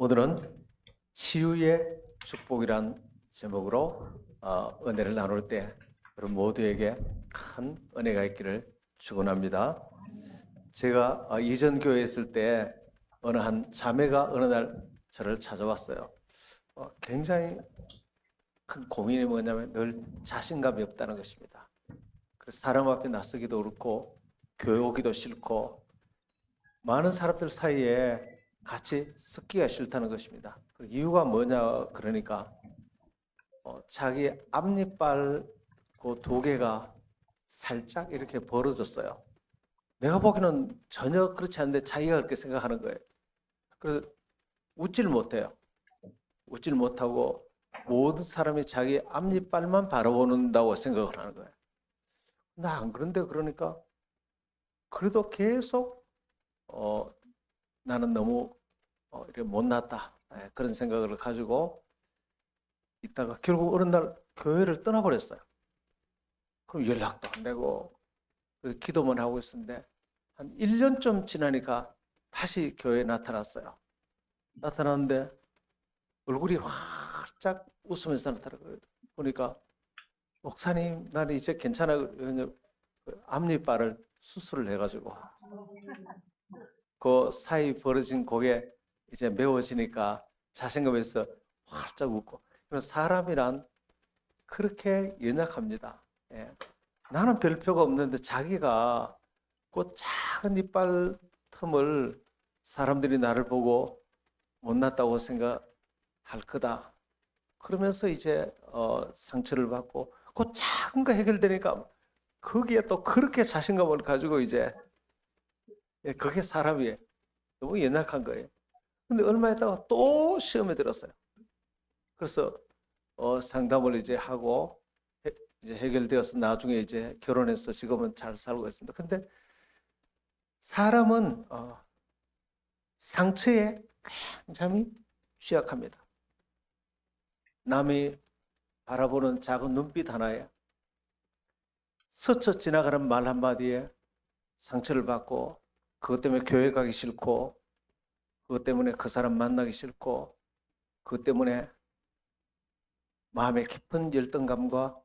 오늘은 치유의 축복이란 제목으로 은혜를 나눌 때 여러분 모두에게 큰 은혜가 있기를 축원합니다. 제가 이전 교회에 있을 때 어느 한 자매가 어느 날 저를 찾아왔어요. 굉장히 큰 고민이 뭐냐면 늘 자신감이 없다는 것입니다. 그래서 사람 앞에 나서기도 그렇고 교회 오기도 싫고 많은 사람들 사이에 같이 섞기가 싫다는 것입니다. 그 이유가 뭐냐 그러니까 자기 앞니빨 그 두 개가 살짝 이렇게 벌어졌어요. 내가 보기에는 전혀 그렇지 않은데 자기가 그렇게 생각하는 거예요. 그래서 웃질 못해요. 웃질 못하고 모든 사람이 자기 앞니빨만 바라보는다고 생각을 하는 거예요. 나 안 그런데 그러니까 그래도 계속 나는 너무 이렇게 못났다 그런 생각을 가지고 있다가 결국 어느 날 교회를 떠나버렸어요. 그럼 연락도 안 되고 기도만 하고 있었는데 한 1년쯤 지나니까 다시 교회에 나타났어요. 나타났는데 얼굴이 활짝 웃으면서 나타나고 보니까 목사님 나는 이제 괜찮아요. 앞니빨을 수술을 해가지고 그 사이 벌어진 고개 이제 메워지니까 자신감에서 활짝 웃고. 사람이란 그렇게 연약합니다. 예. 나는 별표가 없는데 자기가 그 작은 이빨 틈을 사람들이 나를 보고 못났다고 생각할 거다. 그러면서 이제 상처를 받고 그 작은 거 해결되니까 거기에 또 그렇게 자신감을 가지고 이제 그게 사람이 너무 연약한 거예요. 근데 얼마 있다가 또 시험에 들었어요. 그래서 상담을 이제 하고 이제 해결되어서 나중에 이제 결혼해서 지금은 잘 살고 있습니다. 근데 사람은 상처에 굉장히 취약합니다. 남이 바라보는 작은 눈빛 하나에 스쳐 지나가는 말 한마디에 상처를 받고 그것 때문에 교회 가기 싫고 그것 때문에 그 사람 만나기 싫고 그것 때문에 마음의 깊은 열등감과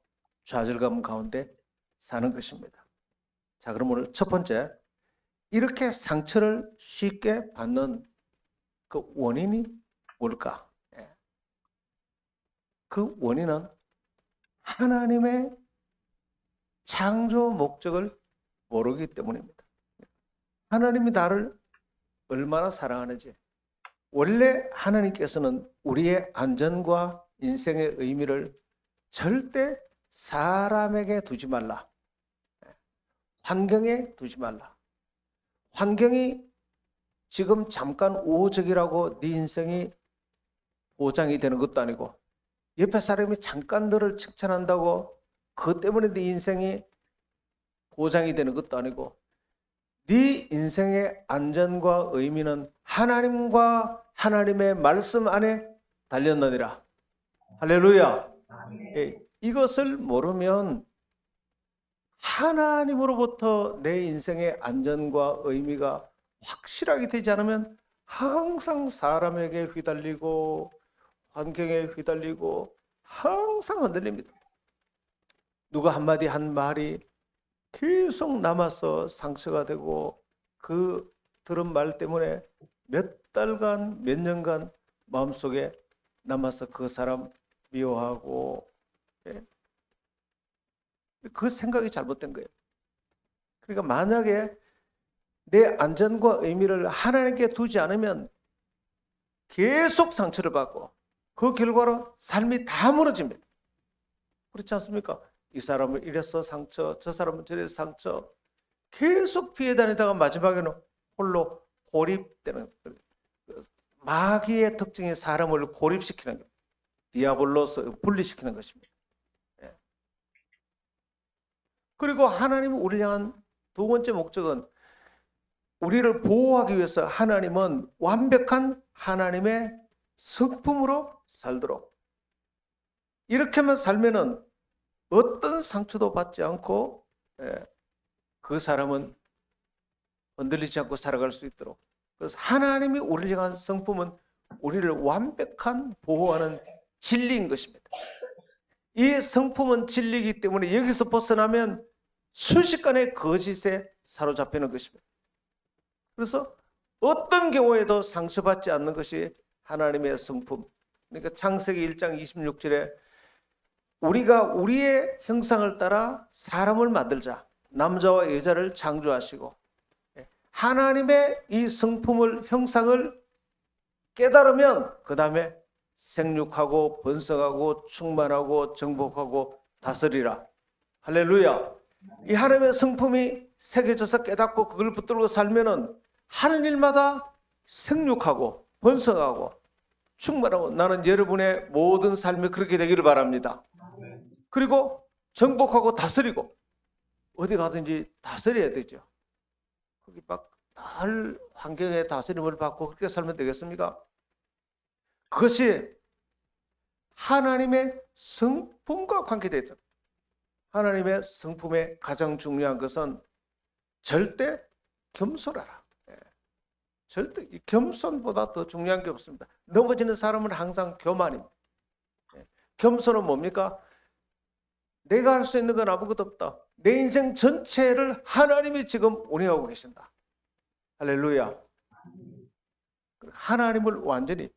좌절감 가운데 사는 것입니다. 자, 그럼 오늘 첫 번째, 이렇게 상처를 쉽게 받는 그 원인이 뭘까? 그 원인은 하나님의 창조 목적을 모르기 때문입니다. 하나님이 나를 얼마나 사랑하는지, 원래 하나님께서는 우리의 안전과 인생의 의미를 절대 사람에게 두지 말라. 환경에 두지 말라. 환경이 지금 잠깐 우호적이라고 네 인생이 보장이 되는 것도 아니고 옆에 사람이 잠깐 너를 칭찬한다고 그것 때문에 네 인생이 보장이 되는 것도 아니고 네 인생의 안전과 의미는 하나님과 하나님의 말씀 안에 달렸느니라. 할렐루야. 이것을 모르면 하나님으로부터 내 인생의 안전과 의미가 확실하게 되지 않으면 항상 사람에게 휘달리고 환경에 휘달리고 항상 흔들립니다. 누가 한마디 한 말이 계속 남아서 상처가 되고 그 들은 말 때문에 몇 달간 몇 년간 마음속에 남아서 그 사람 미워하고 그 생각이 잘못된 거예요. 그러니까 만약에 내 안전과 의미를 하나님께 두지 않으면 계속 상처를 받고 그 결과로 삶이 다 무너집니다. 그렇지 않습니까? 이 사람은 이래서 상처, 저 사람은 저래서 상처 계속 피해 다니다가 마지막에는 홀로 고립되는 마귀의 특징이 사람을 고립시키는 겁니다. 디아블로스 분리시키는 것입니다. 그리고 하나님은 우리를 향한 두 번째 목적은 우리를 보호하기 위해서 하나님은 완벽한 하나님의 성품으로 살도록 이렇게만 살면은 어떤 상처도 받지 않고 그 사람은 흔들리지 않고 살아갈 수 있도록. 그래서 하나님이 우리를 향한 성품은 우리를 완벽한 보호하는 진리인 것입니다. 이 성품은 진리이기 때문에 여기서 벗어나면 순식간에 거짓에 사로잡히는 것입니다. 그래서 어떤 경우에도 상처받지 않는 것이 하나님의 성품. 그러니까 창세기 1장 26절에 우리가 우리의 형상을 따라 사람을 만들자. 남자와 여자를 창조하시고 하나님의 이 성품을 형상을 깨달으면 그 다음에 생육하고 번성하고 충만하고 정복하고 다스리라. 할렐루야. 이 하나님의 성품이 새겨져서 깨닫고 그걸 붙들고 살면은 하는 일마다 생육하고 번성하고 충만하고 나는 여러분의 모든 삶이 그렇게 되기를 바랍니다. 그리고 정복하고 다스리고 어디 가든지 다스려야 되죠. 거기 막 늘 환경의 다스림을 받고 그렇게 살면 되겠습니까? 그것이 하나님의 성품과 관계되어 있다. 하나님의 성품의 가장 중요한 것은 절대 겸손하라. 절대 겸손보다 더 중요한 게 없습니다. 넘어지는 사람은 항상 교만입니다. 겸손은 뭡니까? 내가 할 수 있는 건 아무것도 없다. 내 인생 전체를 하나님이 지금 운영하고 계신다. 할렐루야. 하나님을 완전히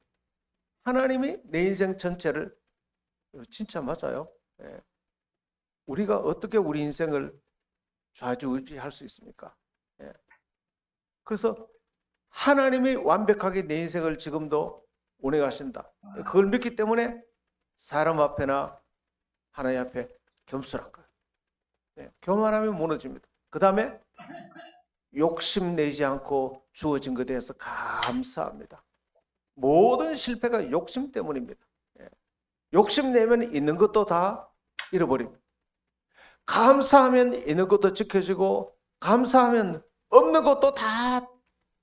하나님이 내 인생 전체를 진짜 맞아요. 우리가 어떻게 우리 인생을 좌지우지할 수 있습니까? 그래서 하나님이 완벽하게 내 인생을 지금도 운행하신다. 그걸 믿기 때문에 사람 앞에나 하나님 앞에 겸손한 거예요. 교만하면 무너집니다. 그 다음에 욕심내지 않고 주어진 것에 대해서 감사합니다. 모든 실패가 욕심 때문입니다. 욕심내면 있는 것도 다 잃어버립니다. 감사하면 있는 것도 지켜지고 감사하면 없는 것도 다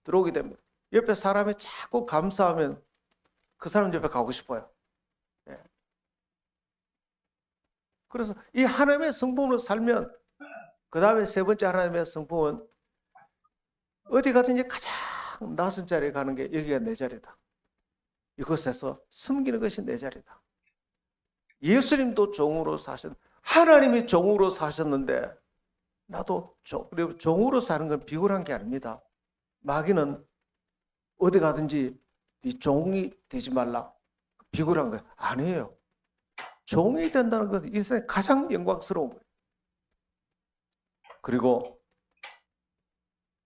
들어오게 됩니다. 옆에 사람이 자꾸 감사하면 그 사람 옆에 가고 싶어요. 그래서 이 하나님의 성품으로 살면 그 다음에 세 번째 하나님의 성품은 어디 가든지 가장 낯선 자리에 가는 게 여기가 내 자리다. 이곳에서 섬기는 것이 내 자리다. 예수님도 종으로 하나님이 종으로 사셨는데 나도 종으로 사는 건 비굴한 게 아닙니다. 마귀는 어디 가든지 네 종이 되지 말라. 비굴한 거예요. 아니에요. 종이 된다는 것은 일생에 가장 영광스러운 거예요. 그리고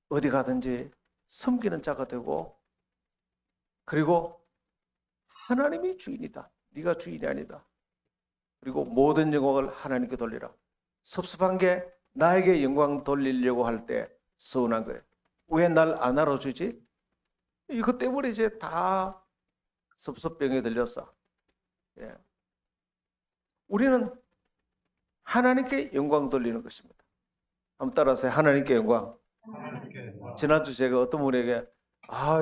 어디 가든지 섬기는 자가 되고 그리고 하나님이 주인이다. 네가 주인이 아니다. 그리고 모든 영광을 하나님께 돌리라. 섭섭한 게 나에게 영광 돌리려고 할 때 서운한 거예요. 왜 날 안 알아주지? 이것 때문에 이제 다 섭섭병에 들렸어. 우리는 하나님께 영광 돌리는 것입니다. 한번 따라하세요. 하나님께 영광. 지난주 제가 어떤 분에게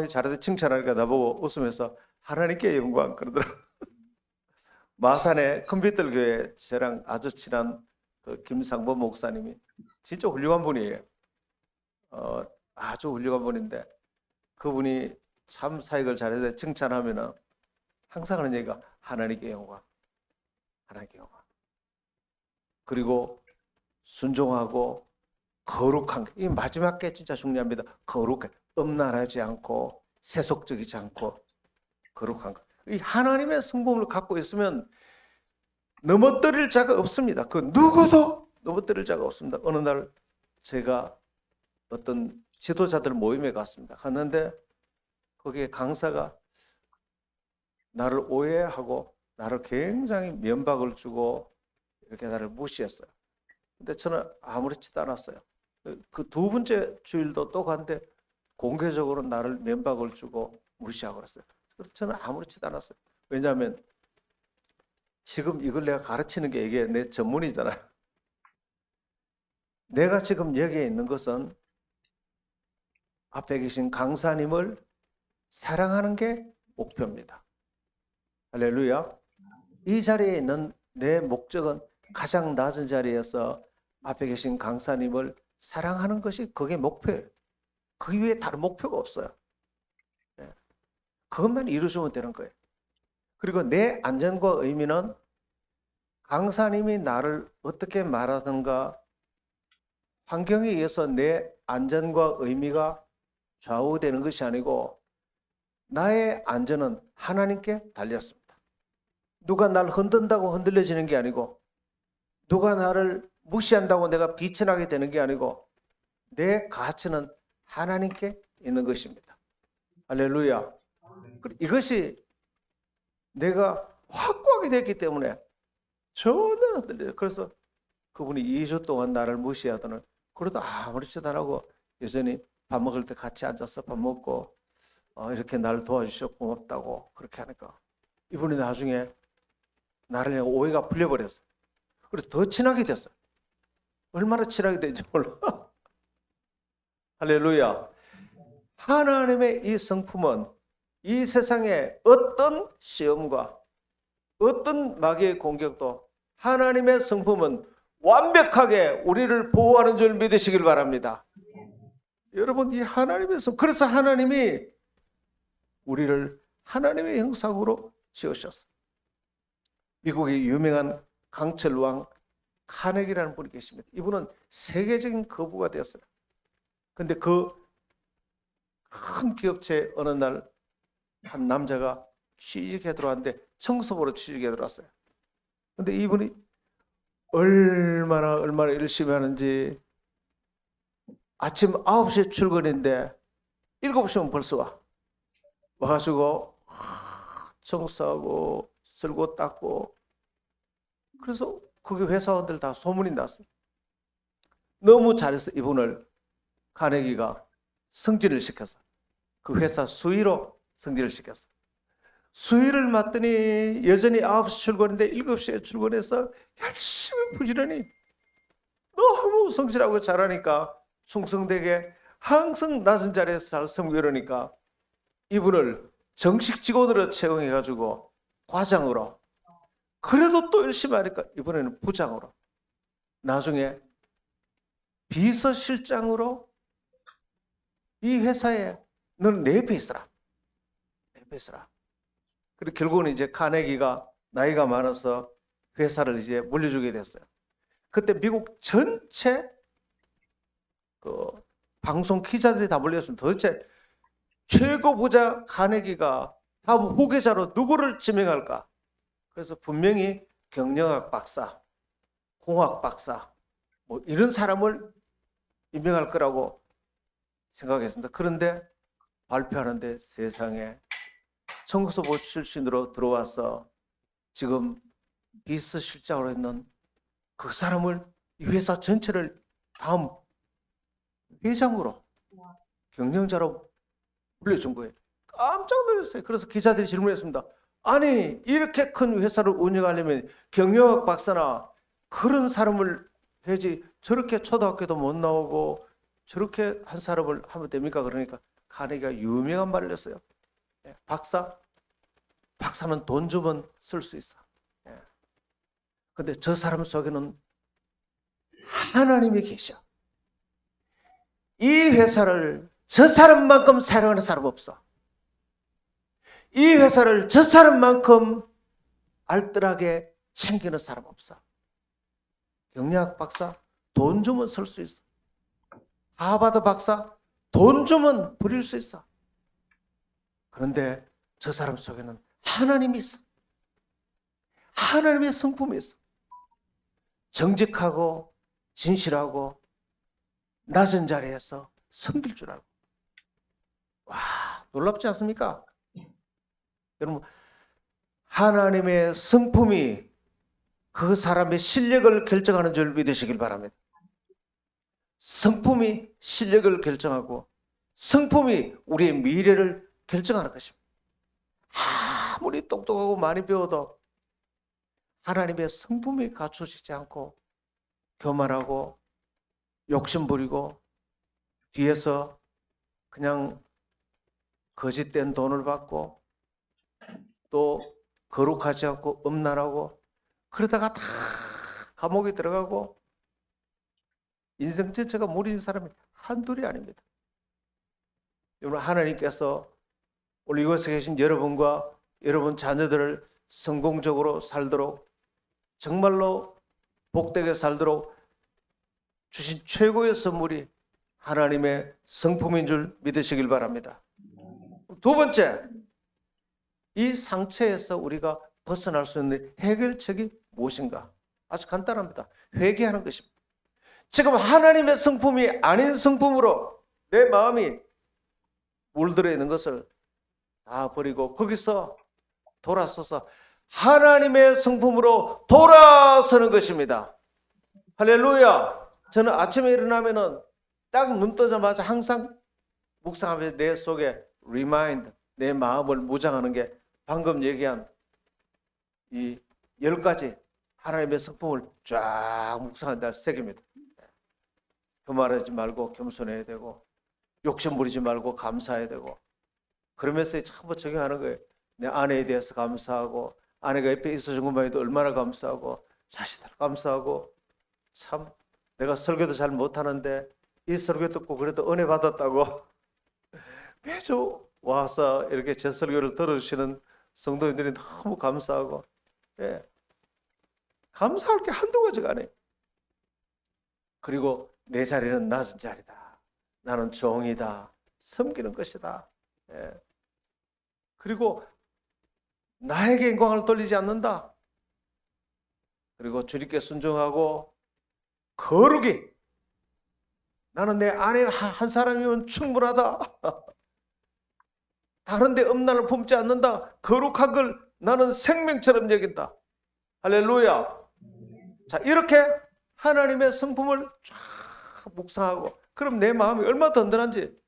잘해서 칭찬하니까 나보고 웃으면서 하나님께 영광 그러더라고요. 마산의 컴퓨터 교회 저랑 아주 친한 그 김상범 목사님이 진짜 훌륭한 분이에요. 아주 훌륭한 분인데 그분이 참 사역을 잘해서 칭찬하면은 항상 하는 얘기가 하나님께 영광, 하나님께 영광. 그리고 순종하고 거룩한 게, 이 마지막 게 진짜 중요합니다. 거룩해, 음란하지 않고 세속적이지 않고 거룩한 것. 이 하나님의 성품을 갖고 있으면 넘어뜨릴 자가 없습니다. 그 누구도 넘어뜨릴 자가 없습니다. 어느 날 제가 어떤 지도자들 모임에 갔습니다. 갔는데 거기에 강사가 나를 오해하고 나를 굉장히 면박을 주고 이렇게 나를 무시했어요. 근데 저는 아무렇지도 않았어요. 그 두 번째 주일도 또 갔는데 공개적으로 나를 면박을 주고 무시하고 그랬어요. 그래서 저는 아무렇지도 않았어요. 왜냐하면 지금 이걸 내가 가르치는 게 이게 내 전문이잖아요. 내가 지금 여기에 있는 것은 앞에 계신 강사님을 사랑하는 게 목표입니다. 할렐루야. 이 자리에 있는 내 목적은 가장 낮은 자리에서 앞에 계신 강사님을 사랑하는 것이 그게 목표예요. 그 위에 다른 목표가 없어요. 그것만 이루어주면 되는 거예요. 그리고 내 안전과 의미는 강사님이 나를 어떻게 말하든가 환경에 의해서 내 안전과 의미가 좌우되는 것이 아니고 나의 안전은 하나님께 달렸습니다. 누가 날 흔든다고 흔들려지는 게 아니고 누가 나를 무시한다고 내가 비천하게 되는 게 아니고 내 가치는 하나님께 있는 것입니다. 할렐루야. 이것이 내가 확고하게 됐기 때문에 전혀 흔들려요. 그래서 그분이 2주 동안 나를 무시하더니 그래도 아무렇지도 않고 여전히 밥 먹을 때 같이 앉아서 밥 먹고 이렇게 나를 도와주셔서 고맙다고 그렇게 하니까 이분이 나중에 나를 향해 오해가 풀려버렸어요. 그래서 더 친하게 됐어요. 얼마나 친하게 된지 몰라. 할렐루야. 하나님의 이 성품은 이 세상의 어떤 시험과 어떤 마귀의 공격도 하나님의 성품은 완벽하게 우리를 보호하는 줄 믿으시길 바랍니다. 여러분, 이 하나님의 성품, 그래서 하나님이 우리를 하나님의 형상으로 지으셨어요. 미국의 유명한 강철왕 카네기라는 분이 계십니다. 이분은 세계적인 거부가 되었어요. 근데 그 큰 기업체 어느 날 한 남자가 취직해 들어왔는데 청소부로 취직해 들어왔어요. 근데 이분이 얼마나 열심히 하는지 아침 9시에 출근인데 7시면 벌써 와. 와가지고 청소하고 쓸고 닦고 그래서 거기 회사원들 다 소문이 났어요. 너무 잘해서 이분을 카네기가 승진을 시켰어. 그 회사 수위로 승진을 시켰어. 수위를 맡더니 여전히 9시 출근인데 7시에 출근해서 열심히 부지런히 너무 성실하고 잘하니까 충성되게 항상 낮은 자리에서 잘 섬기고 이러니까 이분을 정식 직원으로 채용해가지고 과장으로 그래도 또 열심히 하니까 이번에는 부장으로 나중에 비서실장으로 이 회사에 너는 내 옆에 있어라. 내 옆에 있어라. 그리고 결국은 이제 카네기가 나이가 많아서 회사를 이제 물려주게 됐어요. 그때 미국 전체 그 방송 기자들이 다 몰렸습니다. 도대체 최고 부자 카네기가 다음 후계자로 누구를 지명할까? 그래서 분명히 경영학 박사, 공학 박사 뭐 이런 사람을 임명할 거라고 생각했습니다. 그런데 발표하는데 세상에 청소부 출신으로 들어와서 지금 비서실장으로 있는 그 사람을 이 회사 전체를 다음 회장으로 경영자로 불려준 거예요. 깜짝 놀랐어요. 그래서 기자들이 질문했습니다. 아니 이렇게 큰 회사를 운영하려면 경영학 박사나 그런 사람을 해야지 저렇게 초등학교도 못 나오고 저렇게 한 사람을 하면 됩니까? 그러니까 카네기가 유명한 말을 했어요. 박사는 돈 주면 쓸 수 있어. 근데 저 사람 속에는 하나님이 계셔. 이 회사를 저 사람만큼 사랑하는 사람 없어. 이 회사를 저 사람만큼 알뜰하게 챙기는 사람 없어. 경영학 박사 돈 주면 쓸 수 있어. 하버드 박사 돈 주면 부릴 수 있어. 그런데 저 사람 속에는 하나님이 있어. 하나님의 성품이 있어. 정직하고 진실하고 낮은 자리에서 섬길 줄 알고. 와, 놀랍지 않습니까? 여러분, 하나님의 성품이 그 사람의 실력을 결정하는 줄 믿으시길 바랍니다. 성품이 실력을 결정하고 성품이 우리의 미래를 결정하는 것입니다. 아무리 똑똑하고 많이 배워도 하나님의 성품이 갖춰지지 않고 교만하고 욕심부리고 뒤에서 그냥 거짓된 돈을 받고 또 거룩하지 않고 음란하고 그러다가 다 감옥에 들어가고 인생 전체가 무너진 사람이 한둘이 아닙니다. 여러분, 하나님께서 오늘 이곳에 계신 여러분과 여러분 자녀들을 성공적으로 살도록, 정말로 복되게 살도록 주신 최고의 선물이 하나님의 성품인 줄 믿으시길 바랍니다. 두 번째, 이 상처에서 우리가 벗어날 수 있는 해결책이 무엇인가? 아주 간단합니다. 회개하는 것입니다. 지금 하나님의 성품이 아닌 성품으로 내 마음이 물들어 있는 것을 다 버리고 거기서 돌아서서 하나님의 성품으로 돌아서는 것입니다. 할렐루야. 저는 아침에 일어나면은 딱 눈 뜨자마자 항상 묵상하면서 내 속에 remind, 내 마음을 무장하는 게 방금 얘기한 이 10가지 하나님의 성품을 쫙 묵상한다 새깁니다. 교만하지 말고 겸손해야 되고, 욕심 부리지 말고 감사해야 되고, 그러면서 전부 적용하는 거예요. 내 아내에 대해서 감사하고, 아내가 옆에 있어준 것만 해도 얼마나 감사하고, 자식들 감사하고, 참 내가 설교도 잘 못하는데 이 설교 듣고 그래도 은혜 받았다고 매주 와서 이렇게 제 설교를 들어주시는 성도님들이 너무 감사하고, 예, 감사할 게 한두 가지가 아니에요. 그리고 내 자리는 낮은 자리다. 나는 종이다. 섬기는 것이다. 예. 그리고 나에게 영광을 돌리지 않는다. 그리고 주님께 순종하고 거룩이, 나는 내 아내 한 사람이면 충분하다. 다른 데 음란을 품지 않는다. 거룩한 걸 나는 생명처럼 여긴다. 할렐루야. 자, 이렇게 하나님의 성품을 쫙 묵상하고, 그럼 내 마음이 얼마나 든든한지.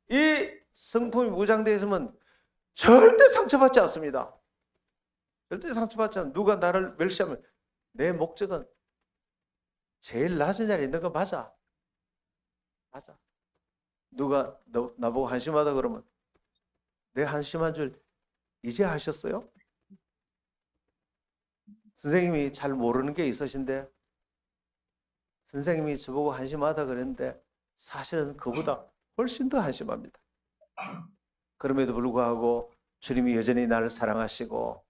이 성품이 무장되어 있으면 절대 상처받지 않습니다. 절대 상처받지 않습니다. 누가 나를 멸시하면 내 목적은 제일 낮은 자리에 있는 거 맞아. 맞아. 누가 나보고 한심하다 그러면 내 한심한 줄 이제 하셨어요? 선생님이 잘 모르는 게 있으신데, 선생님이 저보고 한심하다 그랬는데 사실은 그보다 훨씬 더 한심합니다. 그럼에도 불구하고 주님이 여전히 나를 사랑하시고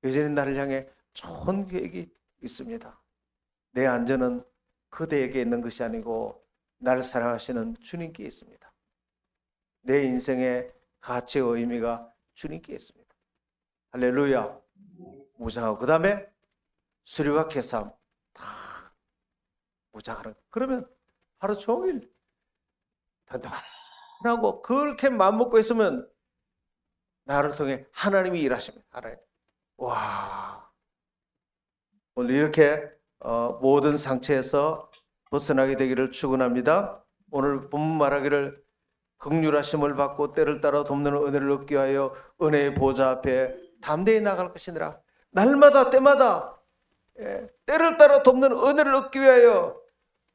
여전히 나를 향해 좋은 계획이 있습니다. 내 안전은 그대에게 있는 것이 아니고 나를 사랑하시는 주님께 있습니다. 내 인생의 가치와 의미가 주님께 있습니다. 할렐루야. 무장하고 그 다음에 수리와 계산 다 무장하는. 그러면 하루 종일 단단하고 그렇게 마음먹고 있으면 나를 통해 하나님이 일하십니다. 하나님. 와, 오늘 이렇게 모든 상처에서 벗어나게 되기를 축원합니다. 오늘 본문 말하기를 긍휼하심을 받고 때를 따라 돕는 은혜를 얻기 위하여 은혜의 보좌 앞에 담대히 나갈 것이니라. 날마다 때마다 때를 따라 돕는 은혜를 얻기 위하여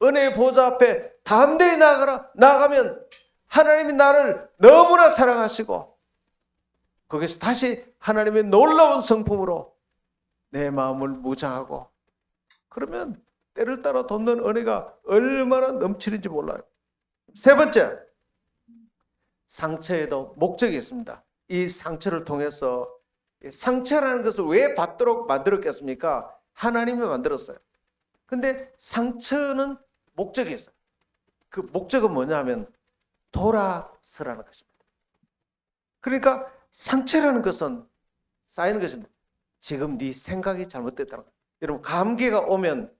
은혜의 보좌 앞에 담대히 나가면 하나님이 나를 너무나 사랑하시고 거기서 다시 하나님의 놀라운 성품으로 내 마음을 무장하고, 그러면 때를 따라 돕는 은혜가 얼마나 넘치는지 몰라요. 세 번째, 상처에도 목적이 있습니다. 이 상처를 통해서, 상처라는 것을 왜 받도록 만들었겠습니까? 하나님이 만들었어요. 근데 상처는 목적이 있어요. 그 목적은 뭐냐면 돌아서라는 것입니다. 그러니까 상처라는 것은 쌓이는 것입니다. 지금 네 생각이 잘못됐다는 거예요. 여러분, 감기가 오면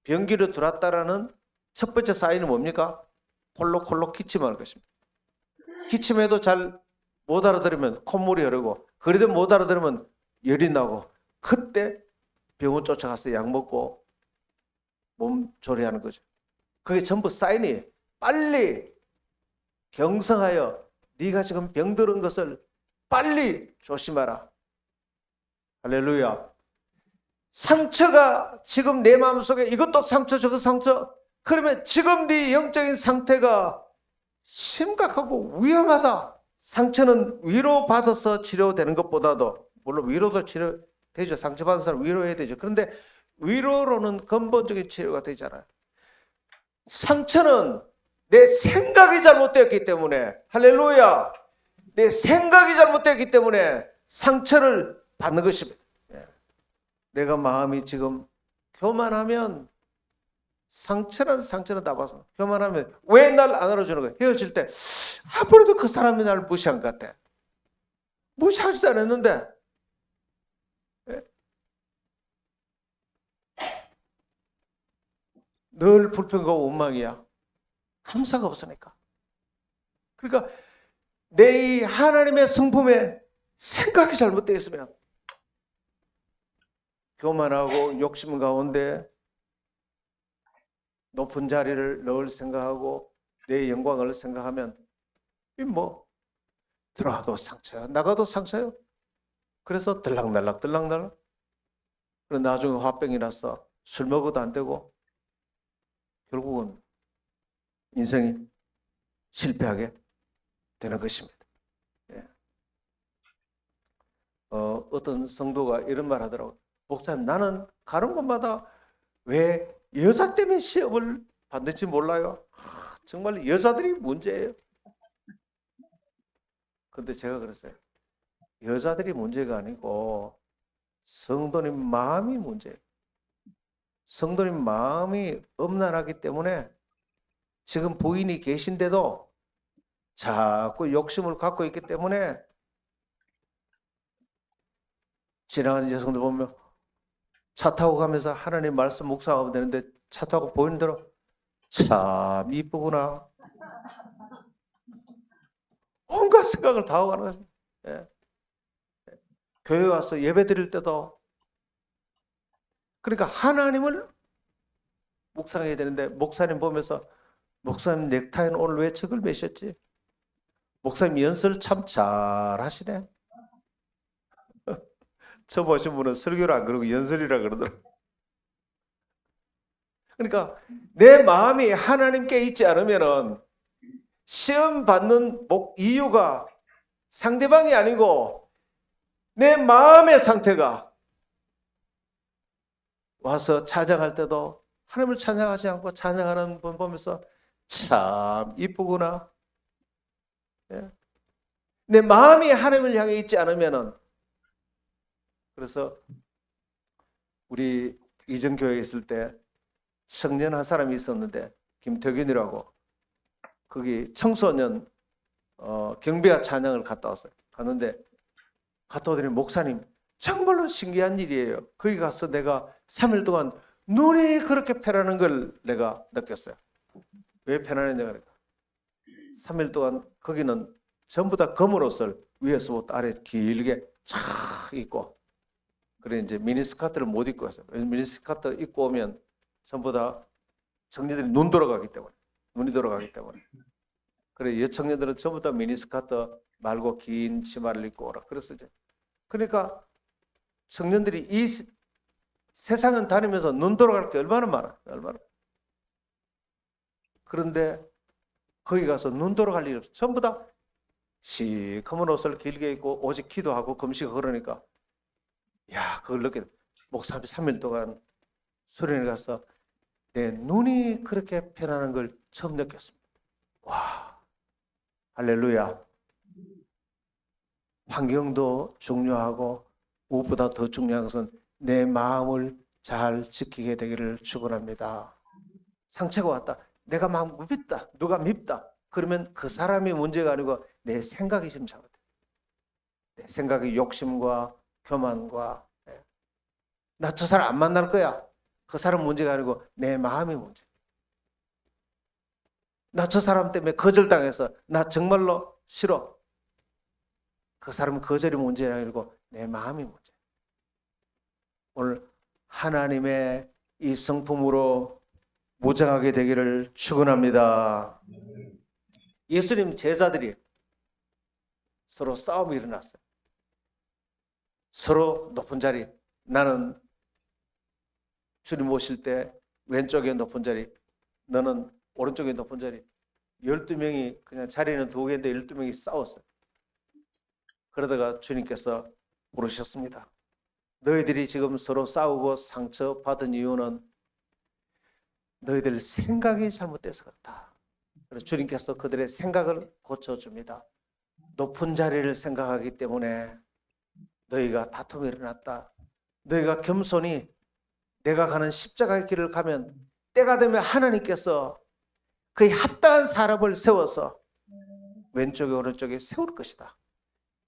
변기로 들어왔다라는 첫 번째 사인은 뭡니까? 콜록콜록 기침하는 것입니다. 기침해도 잘 못 알아들으면 콧물이 흐르고, 그래도 못 알아들으면 열이 나고, 그때 병원 쫓아가서 약 먹고 몸 조리하는 거죠. 그게 전부 사인이에요. 빨리 경성하여 네가 지금 병들은 것을 빨리 조심하라. 할렐루야. 상처가 지금 내 마음속에 이것도 상처 저것 상처, 그러면 지금 네 영적인 상태가 심각하고 위험하다. 상처는 위로받아서 치료되는 것보다도, 물론 위로도 치료되죠. 상처받은 사람 위로해야 되죠. 그런데 위로로는 근본적인 치료가 되잖아요. 상처는 내 생각이 잘못되었기 때문에, 할렐루야, 내 생각이 잘못됐기 때문에 상처를 받는 것입니다. 내가 마음이 지금 교만하면 상처는 다 받아. 교만하면 왜 날 안 알아주는 거야? 헤어질 때 아무래도 그 사람이 날 무시한 것 같아. 무시하지도 않았는데 늘 불평과 원망이야. 감사가 없으니까. 그러니까 내 이 하나님의 성품에 생각이 잘못되어 있으면 교만하고 욕심 가운데 높은 자리를 넣을 생각하고 내 영광을 생각하면 뭐 들어가도 상처야, 나가도 상처야. 그래서 들락날락 그리고 나중에 화병이 나서 술 먹어도 안 되고 결국은 인생이 실패하게 되는 것입니다. 어떤 성도가 이런 말 하더라고요. 목사님, 나는 가는 곳마다 왜 여자 때문에 시험을 받는지 몰라요. 정말 여자들이 문제예요. 근데 제가 그랬어요. 여자들이 문제가 아니고 성도님 마음이 문제예요. 성도님 마음이 엄란하기 때문에 지금 부인이 계신데도 자꾸 욕심을 갖고 있기 때문에 지나가는 여성들 보면 차 타고 가면서 하나님 말씀 묵상하면 되는데 차 타고 보이는 대로 참 이쁘구나. 온갖 생각을 다 하고 가는 거죠. 예. 교회 와서 예배 드릴 때도 그러니까 하나님을 묵상해야 되는데 목사님 보면서 목사님 넥타이는 오늘 왜 책을 매셨지? 목사님 연설 참 잘하시네. 처음 오신 분은 설교를 안 그러고 연설이라 그러더라고요. 그러니까 내 마음이 하나님께 있지 않으면은 시험 받는 이유가 상대방이 아니고 내 마음의 상태가 와서 찬양할 때도 하나님을 찬양하지 않고 찬양하는 분 보면서 참 이쁘구나. 예. 내 마음이 하나님을 향해 있지 않으면은 그래서 우리 이전교회에 있을 때 청년 한 사람이 있었는데 김태균이라고 거기 청소년 경배와 찬양을 갔다 왔어요. 갔는데 갔다 오더니 목사님 정말로 신기한 일이에요. 거기 가서 내가 3일 동안 눈이 그렇게 편안한 걸 내가 느꼈어요. 왜 편안했냐 그러니까 3일 동안 거기는 전부 다 검은 옷을 위에서부터 아래 길게 쫙 입고 그래 이제 미니스커트를 못 입고 왔어요. 미니스커트 입고 오면 전부 다 청년들이 눈이 돌아가기 때문에 그래 여청년들은 전부 다 미니스커트 말고 긴 치마를 입고 오라 그랬어요. 그러니까 청년들이 이 세상은 다니면서 눈 돌아갈 게 얼마나 많아. 그런데 거기 가서 눈 돌아갈 일이 없어. 전부 다 시커먼 옷을 길게 입고 오직 기도하고 금식을 그러니까 야 그걸 느끼 목사님 3일 동안 수련회 가서 내 눈이 그렇게 편안한 걸 처음 느꼈습니다. 와 할렐루야. 환경도 중요하고 무엇보다 더 중요한 것은 내 마음을 잘 지키게 되기를 축원합니다. 상처가 왔다. 내가 막 밉다. 누가 밉다. 그러면 그 사람이 문제가 아니고 내 생각이 지금 잘못돼. 내 생각이 욕심과 교만과 나 저 사람 안 만날 거야. 그 사람 문제가 아니고 내 마음이 문제. 나 저 사람 때문에 거절당해서 나 정말로 싫어. 그 사람은 거절이 문제가 아니고 내 마음이 문제. 오늘 하나님의 이 성품으로 무장하게 되기를 축원합니다. 예수님 제자들이 서로 싸움이 일어났어요. 서로 높은 자리. 나는 주님 모실 때 왼쪽에 높은 자리, 너는 오른쪽에 높은 자리. 12명이 그냥 자리는 2개인데 12명이 싸웠어요. 그러다가 주님께서 물으셨습니다. 너희들이 지금 서로 싸우고 상처받은 이유는 너희들 생각이 잘못돼서 그렇다. 그래서 주님께서 그들의 생각을 고쳐줍니다. 높은 자리를 생각하기 때문에 너희가 다툼이 일어났다. 너희가 겸손히 내가 가는 십자가의 길을 가면 때가 되면 하나님께서 그에 합당한 사람을 세워서 왼쪽에 오른쪽에 세울 것이다.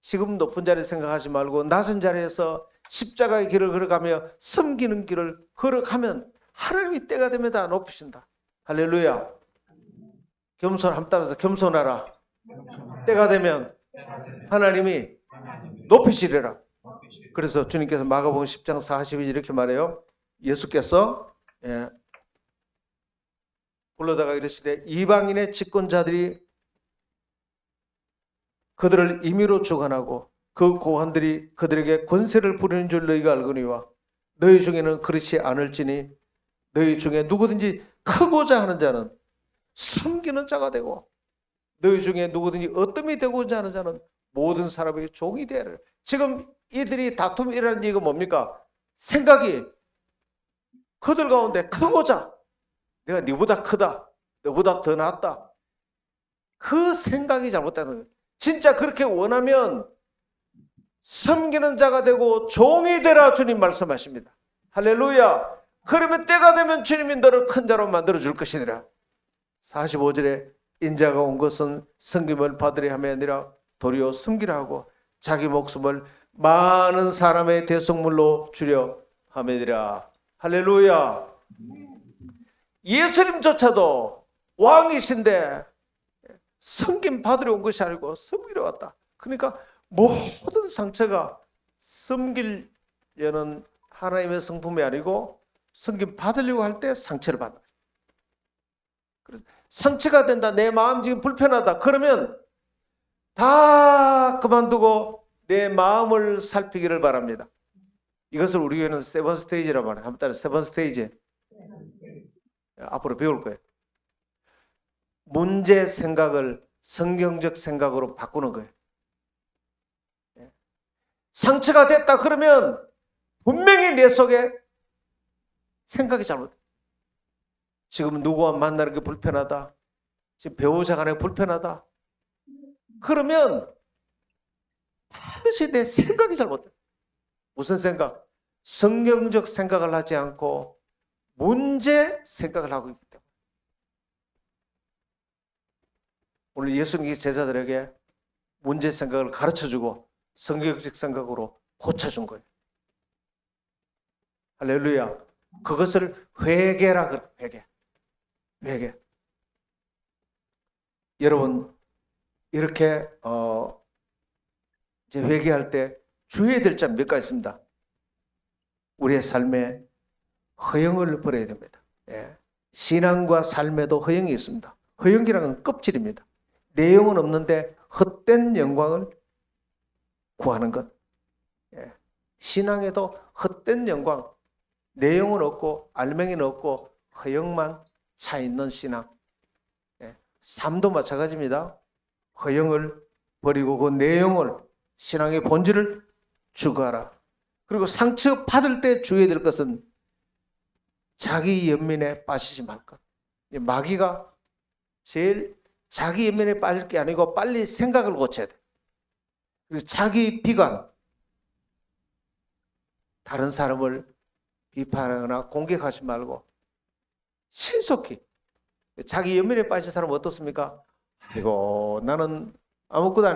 지금 높은 자리 생각하지 말고 낮은 자리에서 십자가의 길을 걸어가며 섬기는 길을 걸어가면 하나님이 때가 되면 다 높이신다. 할렐루야. 겸손 함 따라서 겸손하라. 때가 되면 하나님이 높이시리라. 그래서 주님께서 마가복음 10장 42절 이렇게 말해요. 예수께서 불러다가 이르시되 이방인의 집권자들이 그들을 임의로 주관하고 그 고관들이 그들에게 권세를 부리는 줄 너희가 알거니와 너희 중에는 그렇지 않을지니 너희 중에 누구든지 크고자 하는 자는 섬기는 자가 되고 너희 중에 누구든지 어뜸이 되고자 하는 자는 모든 사람에게 종이 되라. 지금 이들이 다툼이 일어나는 이유가 뭡니까? 생각이 그들 가운데 크고자 내가 네보다 크다, 너보다 더 낫다. 그 생각이 잘못되는 거예요. 진짜 그렇게 원하면 섬기는 자가 되고 종이 되라 주님 말씀하십니다. 할렐루야. 그러면 때가 되면 주님이 너를 큰 자로 만들어 줄 것이니라. 45절에 인자가 온 것은 섬김을 받으려 함이 아니라 도리어 섬기라 하고 자기 목숨을 많은 사람의 대속물로 주려 함이니라. 할렐루야. 예수님조차도 왕이신데 섬김 받으려 온 것이 아니고 섬기러 왔다. 그러니까 모든 상처가 섬기려는 하나님의 성품이 아니고 섬김 받으려고 할 때 상처를 받는 거예요. 그래서 상처가 된다. 내 마음 지금 불편하다. 그러면 다 그만두고 내 마음을 살피기를 바랍니다. 이것을 우리 교회는 세븐 스테이지라고 말해요. 한번 따라 세븐 스테이지. 앞으로 배울 거예요. 문제 생각을 성경적 생각으로 바꾸는 거예요. 상처가 됐다 그러면 분명히 내 속에 생각이 잘못돼. 지금 누구와 만나는 게 불편하다. 지금 배우자 간에 불편하다. 그러면 반드시 내 생각이 잘못돼. 무슨 생각? 성경적 생각을 하지 않고 문제 생각을 하고 있기 때문에. 오늘 예수님이 제자들에게 문제 생각을 가르쳐주고 성경적 생각으로 고쳐준 거예요. 할렐루야. 그것을 회개라 그래. 회개. 여러분 이렇게 이제 회개할 때 주의해야 될 점 몇 가지 있습니다. 우리의 삶에 허영을 버려야 됩니다. 신앙과 삶에도 허영이 있습니다. 허영이라는 껍질입니다. 내용은 없는데 헛된 영광을 구하는 것. 신앙에도 헛된 영광, 내용은 없고 알맹이는 없고 허영만 차 있는 신앙. 삶도 마찬가지입니다. 허영을 버리고 그 내용을, 신앙의 본질을 추구하라. 그리고 상처 받을 때 주의해야 될 것은 자기 연민에 빠지지 말 것. 마귀가 제일 자기 연민에 빠질 게 아니고 빨리 생각을 고쳐야 돼. 그리고 자기 비관, 다른 사람을 비판하거나 공격하지 말고 신속히. 자기 연민에 빠진 사람은 어떻습니까? 이거 나는 아무것도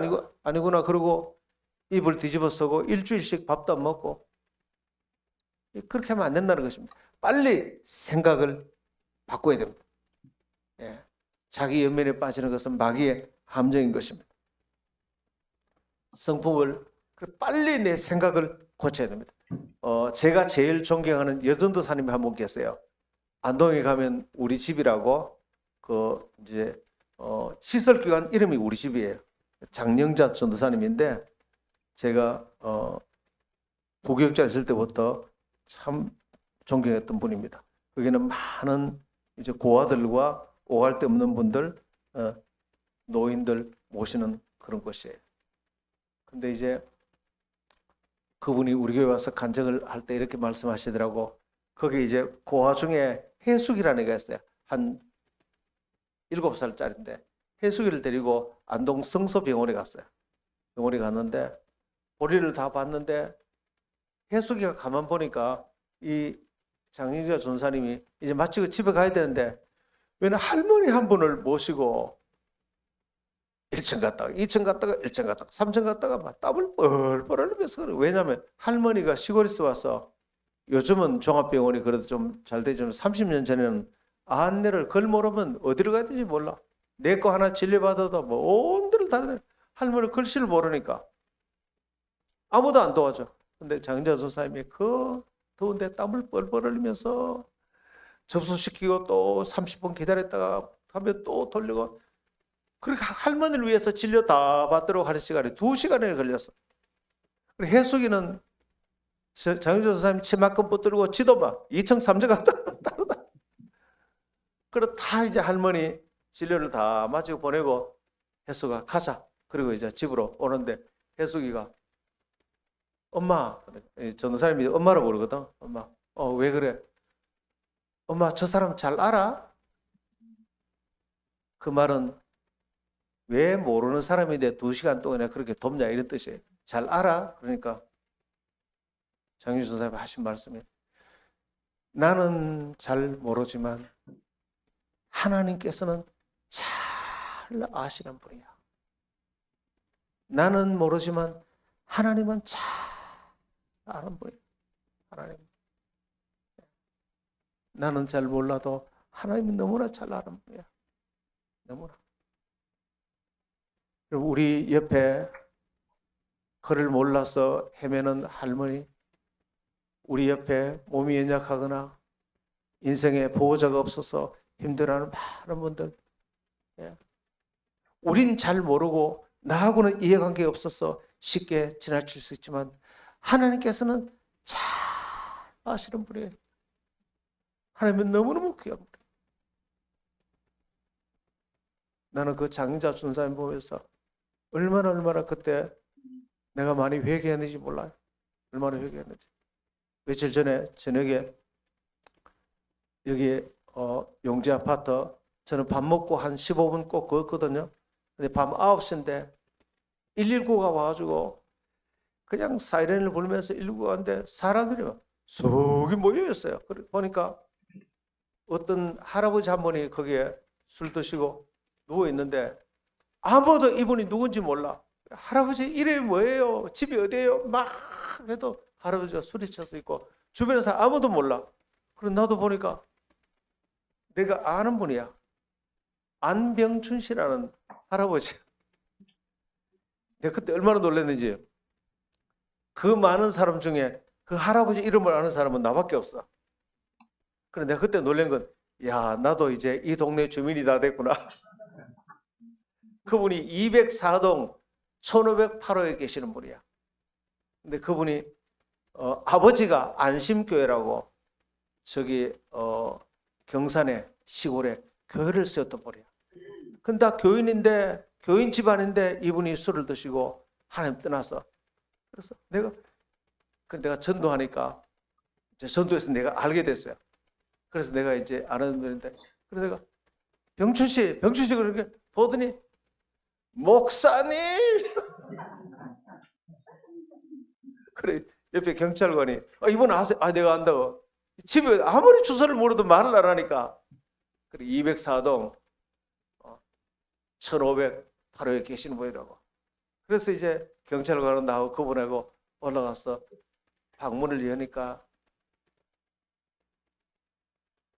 아니구나 그러고 입을 뒤집어 쓰고 일주일씩 밥도 안 먹고 그렇게 하면 안 된다는 것입니다. 빨리 생각을 바꿔야 됩니다. 자기 연민에 빠지는 것은 마귀의 함정인 것입니다. 성품을 빨리 내 생각을 고쳐야 됩니다. 제가 제일 존경하는 여전도사님이 한 분 계세요. 안동에 가면 우리 집이라고 이제 시설기관 이름이 우리 집이에요. 장영자 전도사님인데 제가 부교육자 있을 때부터 참 존경했던 분입니다. 거기는 많은 이제 고아들과 오갈 데 없는 분들, 노인들 모시는 그런 곳이에요. 근데 이제 그분이 우리 교회 와서 간증을 할 때 이렇게 말씀하시더라고. 거기 이제 고아 중에 해숙이라는 애가 있어요. 한 7살짜리인데 해숙이를 데리고 안동 성서병원에 갔어요. 병원에 갔는데 볼일을 다 봤는데 혜숙이가 가만 보니까 이 장윤자 전사님이 이제 마치고 집에 가야 되는데 왜냐면 할머니 한 분을 모시고 1층 갔다가 2층 갔다가 1층 갔다가 3층 갔다가 막 땀을 뻘뻘 흘리면서 그래. 왜냐하면 할머니가 시골에서 와서 요즘은 종합병원이 그래도 좀 잘 되지만 30년 전에는 안내를 걸 모르면 어디로 가야 될지 몰라. 내 거 하나 진료받아도 뭐 온 데를 다니는 할머니 글씨를 모르니까 아무도 안 도와줘. 근데 장자 조사님이 그 더운데 땀을 뻘뻘 흘리면서 접수시키고 또 30분 기다렸다가 하면 또 돌리고 그렇게 할머니를 위해서 진료 다 받도록 하는 시간이 2시간이 걸렸어. 해숙이는 장윤조 선생님 치마끈 붙들고 지도만 2층 3층 갔다 따르다. 그래 다 이제 할머니 진료를 다 마치고 보내고 해숙아 가자. 그리고 이제 집으로 오는데 해숙이가 엄마, 전도사님이 엄마라고 그러거든. 엄마, 왜 그래? 엄마 저 사람 잘 알아? 그 말은 왜 모르는 사람인데 2시간 동안에 그렇게 돕냐 이런 뜻이에요. 잘 알아? 그러니까 장윤수 선생님이 하신 말씀이 나는 잘 모르지만 하나님께서는 잘 아시는 분이야. 나는 모르지만 하나님은 잘 아는 분이야. 하나님. 나는 잘 몰라도 하나님은 너무나 잘 아는 분이야. 너무나. 우리 옆에 그를 몰라서 헤매는 할머니, 우리 옆에 몸이 연약하거나 인생에 보호자가 없어서 힘들어하는 많은 분들, 우린 잘 모르고 나하고는 이해관계가 없어서 쉽게 지나칠 수 있지만 하나님께서는 잘 아시는 분이에요. 하나님은 너무너무 귀한 분이에요. 나는 그 장자 준사님 보면서 얼마나 그때 내가 많이 회개했는지 몰라요. 얼마나 회개했는지. 며칠 전에 저녁에 여기 용지 아파트 저는 밥 먹고 한 15분 꼭 걷거든요. 근데 밤 9시인데 119가 와가지고 그냥 사이렌을 불면서 119가 왔는데 사람들이 막 속이 모여있어요. 보니까 어떤 할아버지 한 분이 거기에 술 드시고 누워있는데 아무도 이분이 누군지 몰라. 할아버지 이름이 뭐예요? 집이 어디예요? 막 해도 할아버지가 술이 쳐서 있고 주변에 사람 아무도 몰라. 그럼 나도 보니까 내가 아는 분이야. 안병춘 씨라는 할아버지. 내가 그때 얼마나 놀랐는지. 그 많은 사람 중에 그 할아버지 이름을 아는 사람은 나밖에 없어. 그래 내가 그때 놀란 건 야, 나도 이제 이 동네 주민이 다 됐구나. 그분이 204동 1508호에 계시는 분이야. 근데 그분이 아버지가 안심교회라고 저기 경산에 시골에 교회를 세웠던 분이야. 근데 다 교인인데 교인 집안인데 이분이 술을 드시고 하나님 떠나서 그래서 내가 전도하니까 이제 전도에서 내가 알게 됐어요. 그래서 내가 이제 아는 분인데 그래서 내가 병춘 씨 그렇게 보더니 목사님 그래 옆에 경찰관이 이분 아세요? 내가 안다고. 집에 아무리 주소를 모르도 말을 안 하니까 그래 204동 1508호에 계시는 분이라고. 그래서 이제 경찰관은 나하고 그분하고 올라가서 방문을 여니까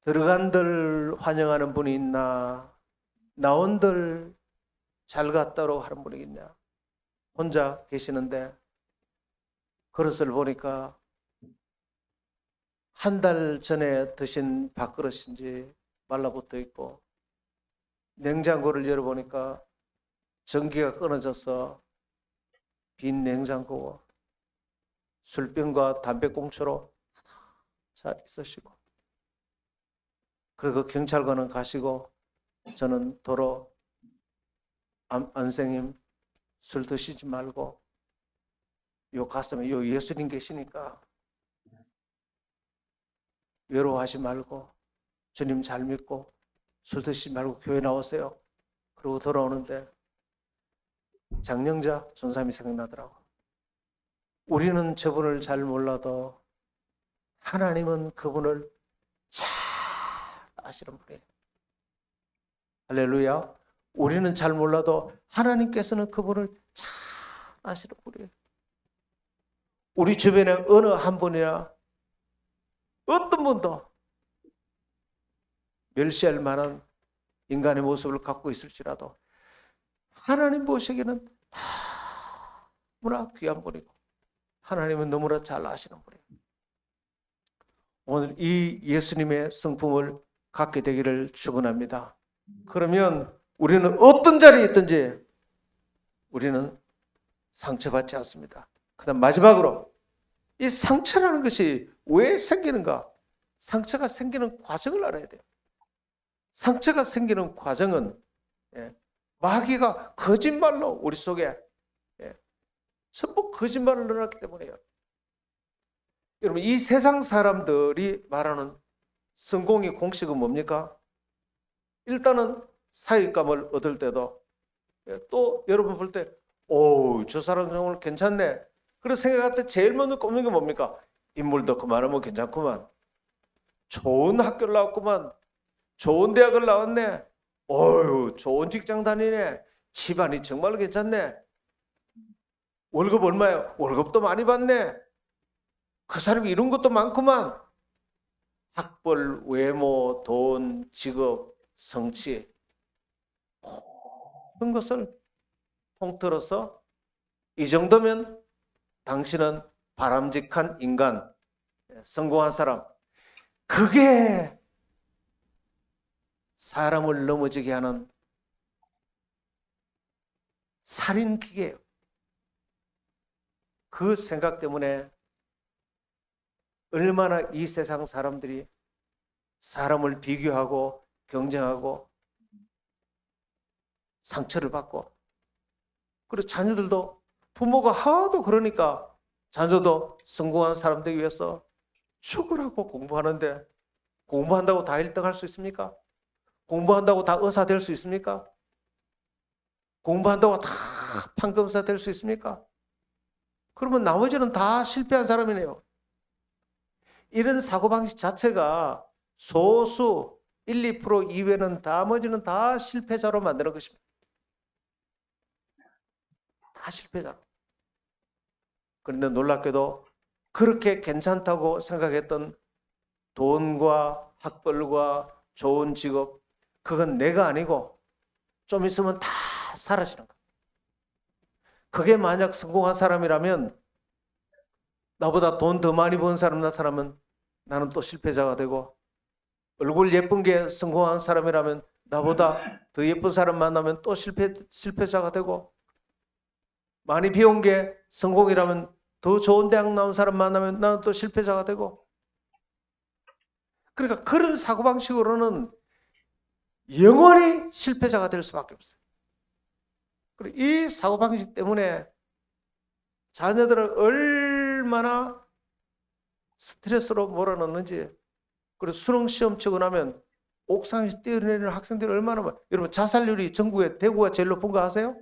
들어간들 환영하는 분이 있나 나온들 잘 갔다고 하는 분이 있냐. 혼자 계시는데 그릇을 보니까 한 달 전에 드신 밥그릇인지 말라붙어 있고 냉장고를 열어보니까 전기가 끊어져서 빈 냉장고고 술병과 담배꽁초로 잘 있으시고 그리고 경찰관은 가시고 저는 도로 안생님 술 드시지 말고 요 가슴에 요 예수님 계시니까 외로워하지 말고 주님 잘 믿고 술 드시지 말고 교회 나오세요. 그러고 돌아오는데 장영자 전사님이 생각나더라고. 우리는 저분을 잘 몰라도 하나님은 그분을 잘 아시는 분이에요. 할렐루야. 우리는 잘 몰라도 하나님께서는 그분을 잘 아시는 분이에요. 우리 주변에 어느 한 분이나 어떤 분도 멸시할 만한 인간의 모습을 갖고 있을지라도 하나님 보시기에는 너무나 귀한 분이고 하나님은 너무나 잘 아시는 분이에요. 오늘 이 예수님의 성품을 갖게 되기를 축원합니다. 그러면 우리는 어떤 자리에 있든지 우리는 상처받지 않습니다. 그다음 마지막으로 이 상처라는 것이 왜 생기는가? 상처가 생기는 과정을 알아야 돼요. 상처가 생기는 과정은 마귀가 거짓말로 우리 속에 전부 거짓말을 넣어놨기 때문에요. 여러분, 이 세상 사람들이 말하는 성공의 공식은 뭡니까? 일단은 사익감을 얻을 때도 또 여러분 볼 때 저 사람 정말 괜찮네. 그런 생각할 때 제일 먼저 꼽는 게 뭡니까? 인물도 그만하면 괜찮구만. 좋은 학교를 나왔구만. 좋은 대학을 나왔네. 좋은 직장 다니네. 집안이 정말 괜찮네. 월급 얼마야? 월급도 많이 받네. 그 사람이 이런 것도 많구만. 학벌, 외모, 돈, 직업, 성취 모든 것을 통틀어서 이 정도면 당신은 바람직한 인간, 성공한 사람. 그게 사람을 넘어지게 하는 살인기계예요. 그 생각 때문에 얼마나 이 세상 사람들이 사람을 비교하고 경쟁하고 상처를 받고, 그리고 자녀들도 부모가 하도 그러니까 자녀도 성공한 사람 되기 위해서 죽으라고 공부하는데 공부한다고 다 1등 할 수 있습니까? 공부한다고 다 의사 될 수 있습니까? 공부한다고 다 판검사 될 수 있습니까? 그러면 나머지는 다 실패한 사람이네요. 이런 사고방식 자체가 소수 1, 2% 이외에는 나머지는 다 실패자로 만드는 것입니다. 다 실패자로. 그런데 놀랍게도 그렇게 괜찮다고 생각했던 돈과 학벌과 좋은 직업, 그건 내가 아니고 좀 있으면 다 사라지는 거예요. 그게 만약 성공한 사람이라면, 나보다 돈 더 많이 번 사람 나타나면 나는 또 실패자가 되고, 얼굴 예쁜 게 성공한 사람이라면 나보다 더 예쁜 사람 만나면 또 실패자가 되고, 많이 배운 게 성공이라면 더 좋은 대학 나온 사람 만나면 나는 또 실패자가 되고. 그러니까 그런 사고방식으로는 영원히 실패자가 될 수밖에 없어요. 그리고 이 사고방식 때문에 자녀들을 얼마나 스트레스로 몰아넣는지. 그리고 수능시험 치고 나면 옥상에서 뛰어내리는 학생들이 얼마나 많아요. 여러분, 자살률이 전국에 대구가 제일 높은 거 아세요?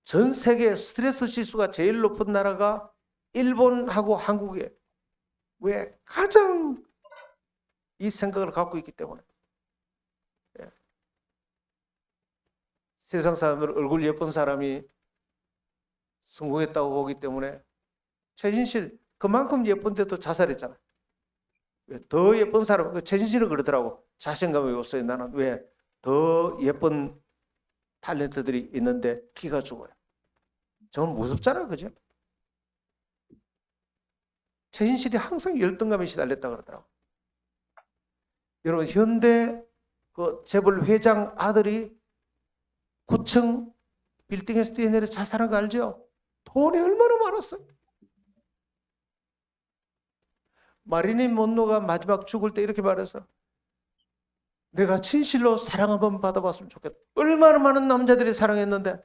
전 세계 스트레스 지수가 제일 높은 나라가 일본하고 한국이에요. 왜? 가장 이 생각을 갖고 있기 때문에. 세상 사람들 얼굴 예쁜 사람이 성공했다고 보기 때문에, 최진실 그만큼 예쁜데도 자살했잖아. 왜? 더 예쁜 사람, 최진실은 그러더라고. 자신감이 없어요. 나는 왜? 더 예쁜 탤런트들이 있는데 기가 죽어요. 저는 무섭잖아, 그죠? 최진실이 항상 열등감에 시달렸다 그러더라고. 여러분, 현대 그 재벌 회장 아들이 9층 빌딩에서 뛰어내려 자살한 거 알죠? 돈이 얼마나 많았어요. 마릴린 먼로가 마지막 죽을 때 이렇게 말해서, 내가 진실로 사랑 한번 받아봤으면 좋겠다. 얼마나 많은 남자들이 사랑했는데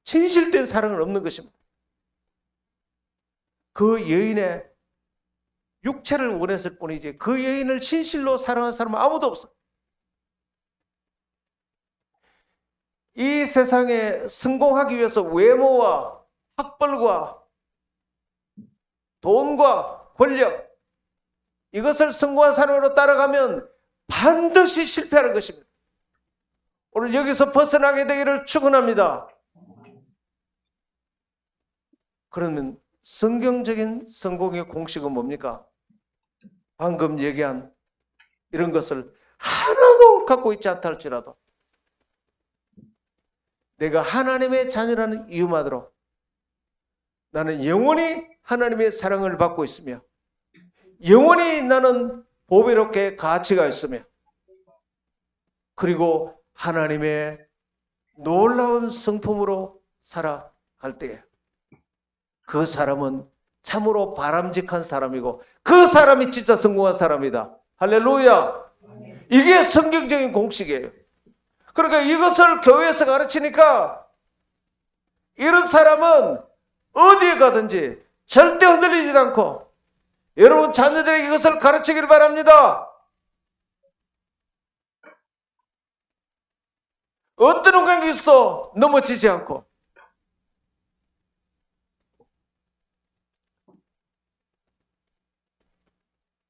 진실된 사랑은 없는 것입니다. 그 여인의 육체를 원했을 뿐이지 그 여인을 진실로 사랑한 사람은 아무도 없어. 이 세상에 성공하기 위해서 외모와 학벌과 돈과 권력, 이것을 성공한 사람으로 따라가면 반드시 실패하는 것입니다. 오늘 여기서 벗어나게 되기를 축원합니다. 그러면 성경적인 성공의 공식은 뭡니까? 방금 얘기한 이런 것을 하나도 갖고 있지 않다 할지라도 내가 하나님의 자녀라는 이유만으로 나는 영원히 하나님의 사랑을 받고 있으며 영원히 나는 보배롭게 가치가 있으며 그리고 하나님의 놀라운 성품으로 살아갈 때에 그 사람은 참으로 바람직한 사람이고 그 사람이 진짜 성공한 사람이다. 할렐루야. 이게 성경적인 공식이에요. 그러니까 이것을 교회에서 가르치니까 이런 사람은 어디에 가든지 절대 흔들리지 않고 여러분 자녀들에게 이것을 가르치길 바랍니다. 어떤 환경이 있어도 넘어지지 않고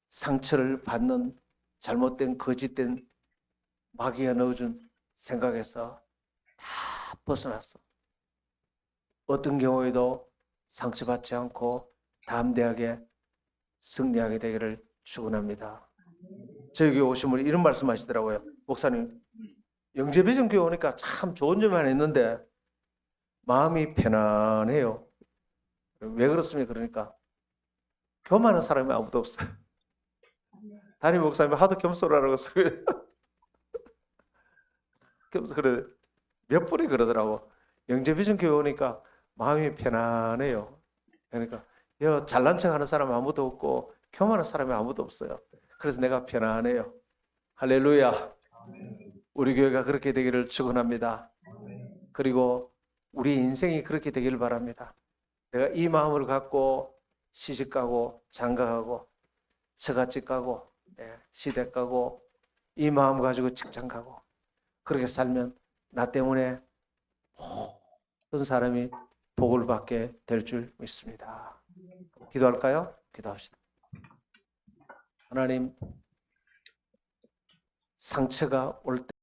상처를 받는 잘못된 거짓된 마귀가 넣어준 생각에서 다 벗어났어. 어떤 경우에도 상처받지 않고 담대하게 승리하게 되기를 축원합니다. 저희 교회 오신 분이 이런 말씀하시더라고요. 목사님, 영재비전 교회 오니까 참 좋은 점만 있는데 마음이 편안해요. 왜 그렇습니까? 그러니까 교만한 사람이 아무도 없어요. 담임 목사님이 하도 겸손하라고 그래 몇 번이 그러더라고. 영재비전 교회 오니까 마음이 편안해요. 그러니까 잘난 척하는 사람이 아무도 없고 교만한 사람이 아무도 없어요. 그래서 내가 편안해요. 할렐루야. 우리 교회가 그렇게 되기를 축원합니다. 그리고 우리 인생이 그렇게 되기를 바랍니다. 내가 이 마음을 갖고 시집가고 장가가고 처갓집 가고 시댁 가고 이 마음 가지고 직장 가고 그렇게 살면 나 때문에 모든 사람이 복을 받게 될 줄 믿습니다. 기도할까요? 기도합시다. 하나님, 상처가 올 때